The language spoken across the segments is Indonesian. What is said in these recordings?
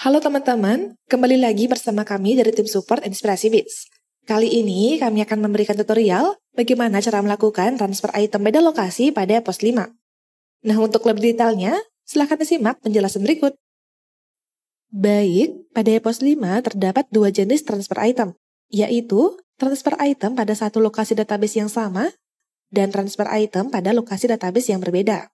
Halo teman-teman, kembali lagi bersama kami dari tim support Inspirasi Bits. Kali ini kami akan memberikan tutorial bagaimana cara melakukan transfer item beda lokasi pada pos 5. Nah, untuk lebih detailnya, silahkan disimak penjelasan berikut. Baik, pada pos 5 terdapat dua jenis transfer item, yaitu transfer item pada satu lokasi database yang sama dan transfer item pada lokasi database yang berbeda.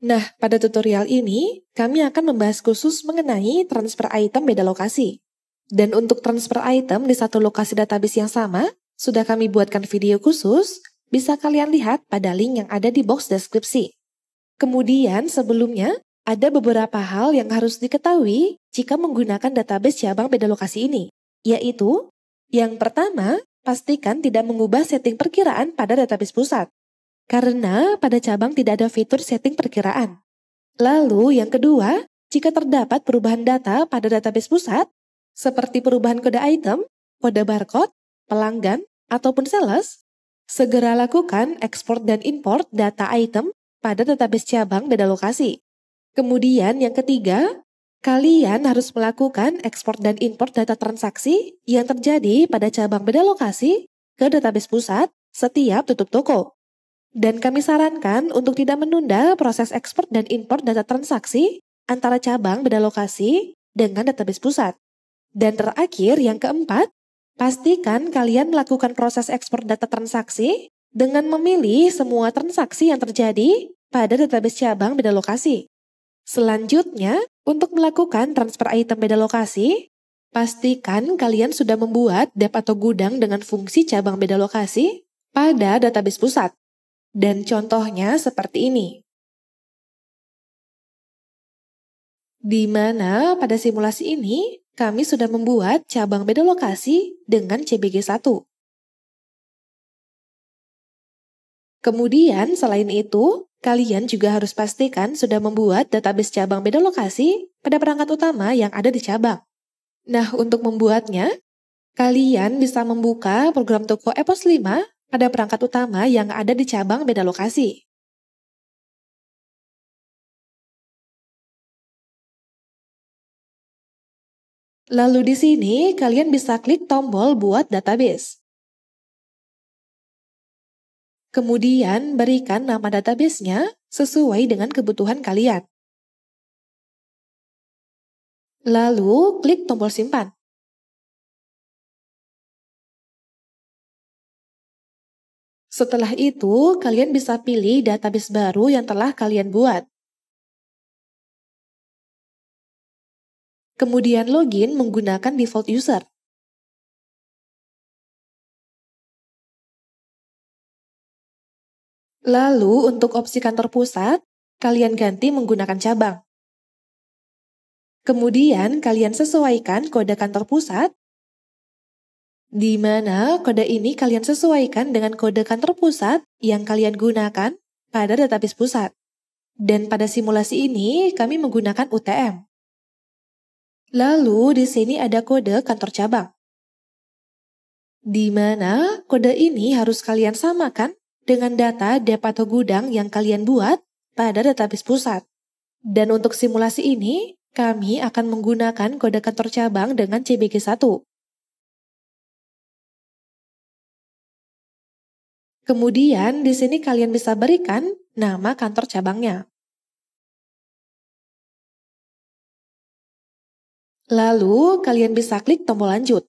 Nah, pada tutorial ini, kami akan membahas khusus mengenai transfer item beda lokasi. Dan untuk transfer item di satu lokasi database yang sama, sudah kami buatkan video khusus, bisa kalian lihat pada link yang ada di box deskripsi. Kemudian sebelumnya, ada beberapa hal yang harus diketahui jika menggunakan database cabang beda lokasi ini, yaitu, yang pertama, pastikan tidak mengubah setting perkiraan pada database pusat. Karena pada cabang tidak ada fitur setting perkiraan. Lalu yang kedua, jika terdapat perubahan data pada database pusat, seperti perubahan kode item, kode barcode, pelanggan, ataupun sales, segera lakukan ekspor dan import data item pada database cabang beda lokasi. Kemudian yang ketiga, kalian harus melakukan ekspor dan import data transaksi yang terjadi pada cabang beda lokasi ke database pusat setiap tutup toko. Dan kami sarankan untuk tidak menunda proses ekspor dan import data transaksi antara cabang beda lokasi dengan database pusat. Dan terakhir, yang keempat, pastikan kalian melakukan proses ekspor data transaksi dengan memilih semua transaksi yang terjadi pada database cabang beda lokasi. Selanjutnya, untuk melakukan transfer item beda lokasi, pastikan kalian sudah membuat dep atau gudang dengan fungsi cabang beda lokasi pada database pusat. Dan contohnya seperti ini. Di mana pada simulasi ini, kami sudah membuat cabang beda lokasi dengan CBG1. Kemudian, selain itu, kalian juga harus pastikan sudah membuat database cabang beda lokasi pada perangkat utama yang ada di cabang. Nah, untuk membuatnya, kalian bisa membuka program toko EPOS 5 pada perangkat utama yang ada di cabang beda lokasi. Lalu di sini kalian bisa klik tombol buat database. Kemudian berikan nama database-nya sesuai dengan kebutuhan kalian. Lalu klik tombol simpan. Setelah itu, kalian bisa pilih database baru yang telah kalian buat. Kemudian login menggunakan default user. Lalu untuk opsi kantor pusat, kalian ganti menggunakan cabang. Kemudian kalian sesuaikan kode kantor pusat, di mana kode ini kalian sesuaikan dengan kode kantor pusat yang kalian gunakan pada database pusat. Dan pada simulasi ini kami menggunakan UTM. Lalu di sini ada kode kantor cabang. Di mana kode ini harus kalian samakan dengan data dep atau gudang yang kalian buat pada database pusat. Dan untuk simulasi ini, kami akan menggunakan kode kantor cabang dengan CBG1. Kemudian di sini kalian bisa berikan nama kantor cabangnya. Lalu kalian bisa klik tombol lanjut.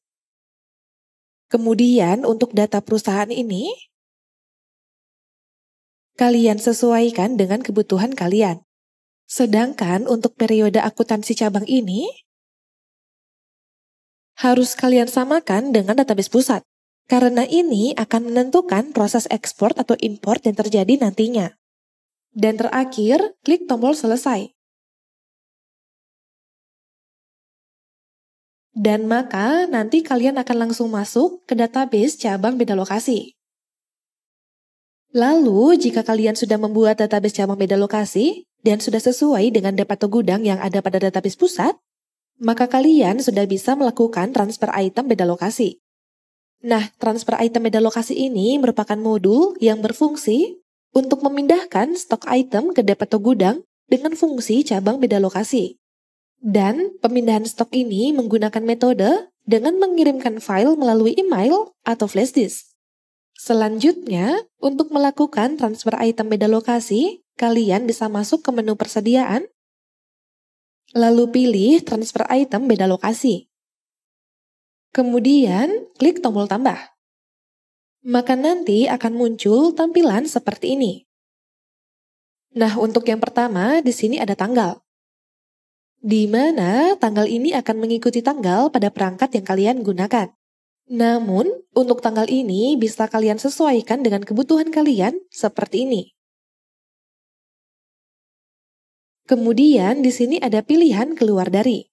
Kemudian untuk data perusahaan ini, kalian sesuaikan dengan kebutuhan kalian. Sedangkan untuk periode akuntansi cabang ini, harus kalian samakan dengan database pusat. Karena ini akan menentukan proses ekspor atau import yang terjadi nantinya. Dan terakhir, klik tombol selesai. Dan maka nanti kalian akan langsung masuk ke database cabang beda lokasi. Lalu, jika kalian sudah membuat database cabang beda lokasi dan sudah sesuai dengan dep atau gudang yang ada pada database pusat, maka kalian sudah bisa melakukan transfer item beda lokasi. Nah, transfer item beda lokasi ini merupakan modul yang berfungsi untuk memindahkan stok item ke dep atau gudang dengan fungsi cabang beda lokasi. Dan pemindahan stok ini menggunakan metode dengan mengirimkan file melalui email atau flash disk. Selanjutnya, untuk melakukan transfer item beda lokasi, kalian bisa masuk ke menu persediaan, lalu pilih transfer item beda lokasi. Kemudian, klik tombol tambah. Maka nanti akan muncul tampilan seperti ini. Nah, untuk yang pertama, di sini ada tanggal, di mana tanggal ini akan mengikuti tanggal pada perangkat yang kalian gunakan. Namun, untuk tanggal ini bisa kalian sesuaikan dengan kebutuhan kalian seperti ini. Kemudian di sini ada pilihan keluar dari,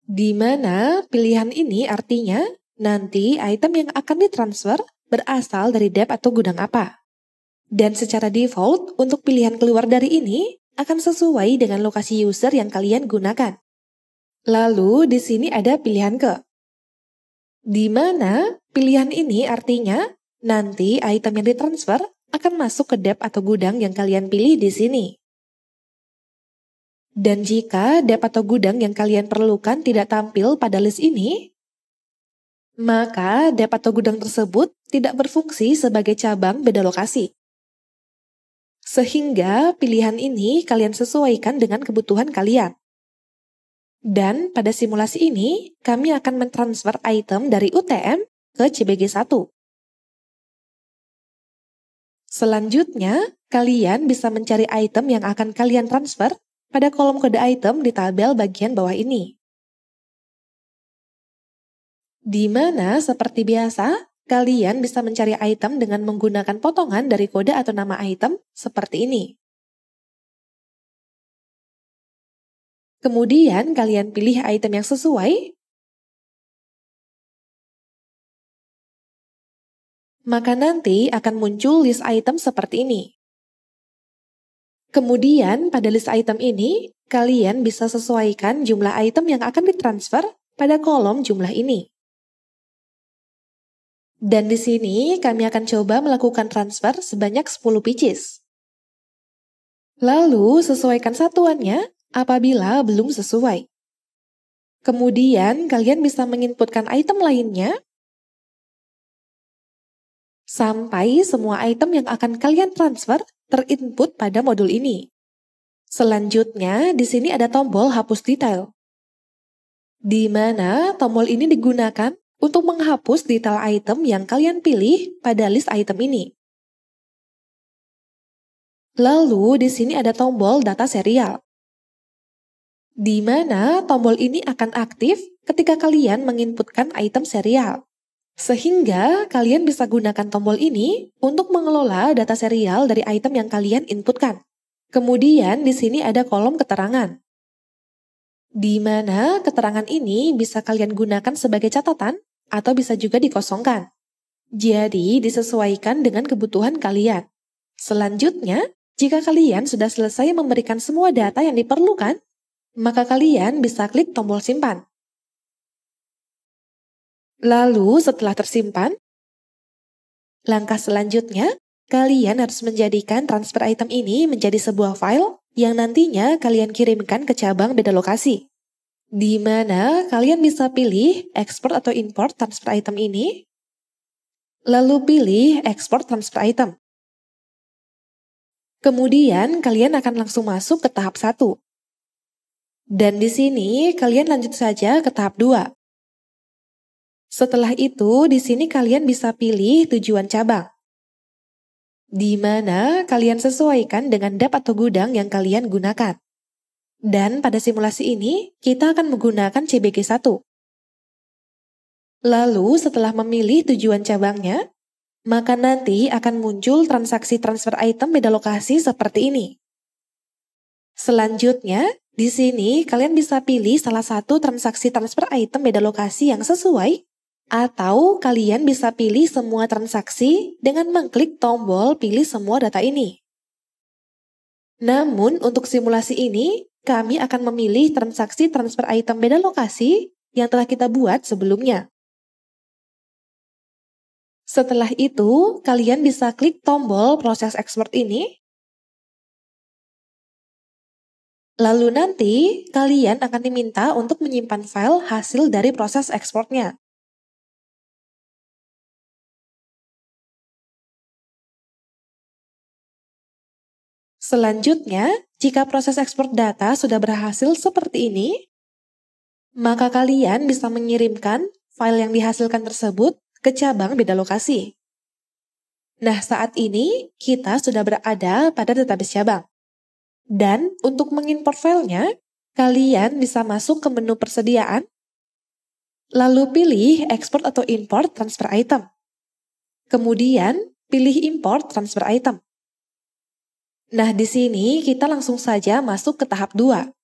di mana pilihan ini artinya nanti item yang akan ditransfer berasal dari dep atau gudang apa. Dan secara default, untuk pilihan keluar dari ini akan sesuai dengan lokasi user yang kalian gunakan. Lalu di sini ada pilihan ke, di mana pilihan ini artinya nanti item yang ditransfer akan masuk ke dep atau gudang yang kalian pilih di sini. Dan jika dep atau gudang yang kalian perlukan tidak tampil pada list ini, maka dep atau gudang tersebut tidak berfungsi sebagai cabang beda lokasi. Sehingga pilihan ini kalian sesuaikan dengan kebutuhan kalian. Dan pada simulasi ini, kami akan mentransfer item dari UTM ke CBG1. Selanjutnya, kalian bisa mencari item yang akan kalian transfer pada kolom kode item di tabel bagian bawah ini. Di mana, seperti biasa, kalian bisa mencari item dengan menggunakan potongan dari kode atau nama item seperti ini. Kemudian kalian pilih item yang sesuai, maka nanti akan muncul list item seperti ini. Kemudian pada list item ini, kalian bisa sesuaikan jumlah item yang akan ditransfer pada kolom jumlah ini. Dan di sini kami akan coba melakukan transfer sebanyak 10 pieces. Lalu sesuaikan satuannya apabila belum sesuai. Kemudian kalian bisa menginputkan item lainnya sampai semua item yang akan kalian transfer terinput pada modul ini. Selanjutnya di sini ada tombol hapus detail, di mana tombol ini digunakan untuk menghapus detail item yang kalian pilih pada list item ini. Lalu di sini ada tombol data serial, di mana tombol ini akan aktif ketika kalian menginputkan item serial. Sehingga kalian bisa gunakan tombol ini untuk mengelola data serial dari item yang kalian inputkan. Kemudian di sini ada kolom keterangan, di mana keterangan ini bisa kalian gunakan sebagai catatan atau bisa juga dikosongkan. Jadi, disesuaikan dengan kebutuhan kalian. Selanjutnya, jika kalian sudah selesai memberikan semua data yang diperlukan, maka kalian bisa klik tombol simpan. Lalu, setelah tersimpan, langkah selanjutnya, kalian harus menjadikan transfer item ini menjadi sebuah file yang nantinya kalian kirimkan ke cabang beda lokasi, di mana kalian bisa pilih export atau import transfer item ini, lalu pilih export transfer item. Kemudian kalian akan langsung masuk ke tahap 1. Dan di sini kalian lanjut saja ke tahap 2. Setelah itu, di sini kalian bisa pilih tujuan cabang, di mana kalian sesuaikan dengan dep atau gudang yang kalian gunakan. Dan pada simulasi ini, kita akan menggunakan CBG1. Lalu setelah memilih tujuan cabangnya, maka nanti akan muncul transaksi transfer item beda lokasi seperti ini. Selanjutnya, di sini kalian bisa pilih salah satu transaksi transfer item beda lokasi yang sesuai, atau kalian bisa pilih semua transaksi dengan mengklik tombol pilih semua data ini. Namun, untuk simulasi ini, kami akan memilih transaksi transfer item beda lokasi yang telah kita buat sebelumnya. Setelah itu, kalian bisa klik tombol proses ekspor ini, Lalu nanti, kalian akan diminta untuk menyimpan file hasil dari proses ekspornya. Selanjutnya, jika proses ekspor data sudah berhasil seperti ini, maka kalian bisa mengirimkan file yang dihasilkan tersebut ke cabang beda lokasi. Nah, saat ini kita sudah berada pada database cabang. Dan untuk mengimport filenya, kalian bisa masuk ke menu persediaan, lalu pilih export atau import transfer item. Kemudian, pilih import transfer item. Nah, di sini kita langsung saja masuk ke tahap 2.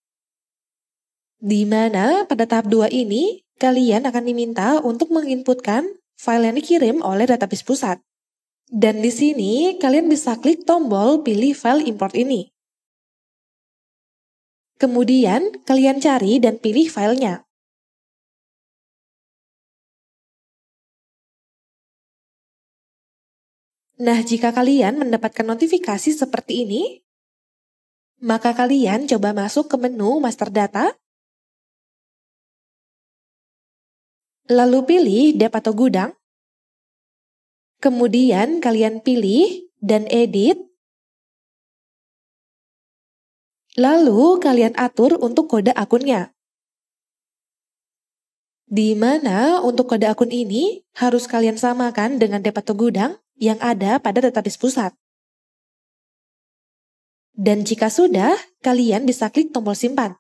Di mana pada tahap 2 ini, kalian akan diminta untuk menginputkan file yang dikirim oleh database pusat. Dan di sini, kalian bisa klik tombol pilih file import ini. Kemudian, kalian cari dan pilih filenya. Nah, jika kalian mendapatkan notifikasi seperti ini, maka kalian coba masuk ke menu Master Data, lalu pilih Dep atau Gudang, kemudian kalian pilih dan edit, lalu kalian atur untuk kode akunnya. Di mana untuk kode akun ini harus kalian samakan dengan Dep atau Gudang yang ada pada database pusat. Dan jika sudah, kalian bisa klik tombol simpan.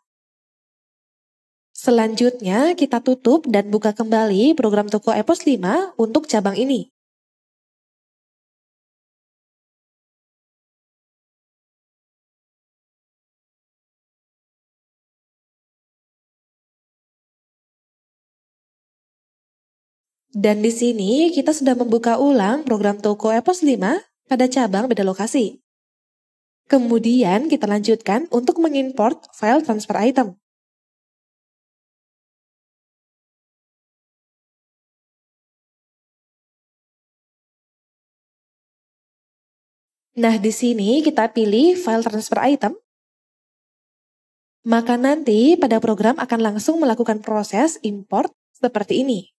Selanjutnya, kita tutup dan buka kembali program Toko Epos 5 untuk cabang ini. Dan di sini kita sudah membuka ulang program Toko Epos 5 pada cabang beda lokasi. Kemudian kita lanjutkan untuk mengimport file transfer item. Nah, di sini kita pilih file transfer item. Maka nanti pada program akan langsung melakukan proses import seperti ini.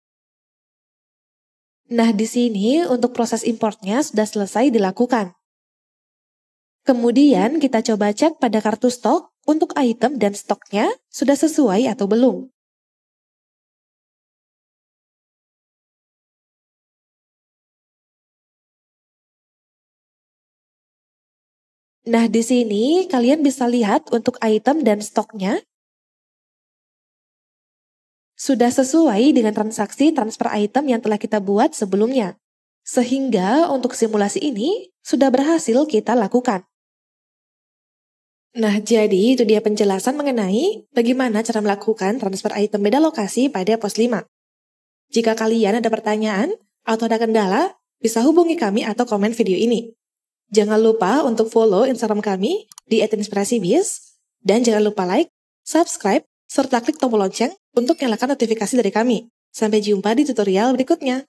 Nah, di sini untuk proses importnya sudah selesai dilakukan. Kemudian kita coba cek pada kartu stok untuk item dan stoknya sudah sesuai atau belum. Nah, di sini kalian bisa lihat untuk item dan stoknya sudah sesuai dengan transaksi transfer item yang telah kita buat sebelumnya. Sehingga untuk simulasi ini sudah berhasil kita lakukan. Nah, jadi itu dia penjelasan mengenai bagaimana cara melakukan transfer item beda lokasi pada pos 5. Jika kalian ada pertanyaan atau ada kendala, bisa hubungi kami atau komen video ini. Jangan lupa untuk follow Instagram kami di @inspirasibis dan jangan lupa like, subscribe, serta klik tombol lonceng untuk nyalakan notifikasi dari kami. Sampai jumpa di tutorial berikutnya.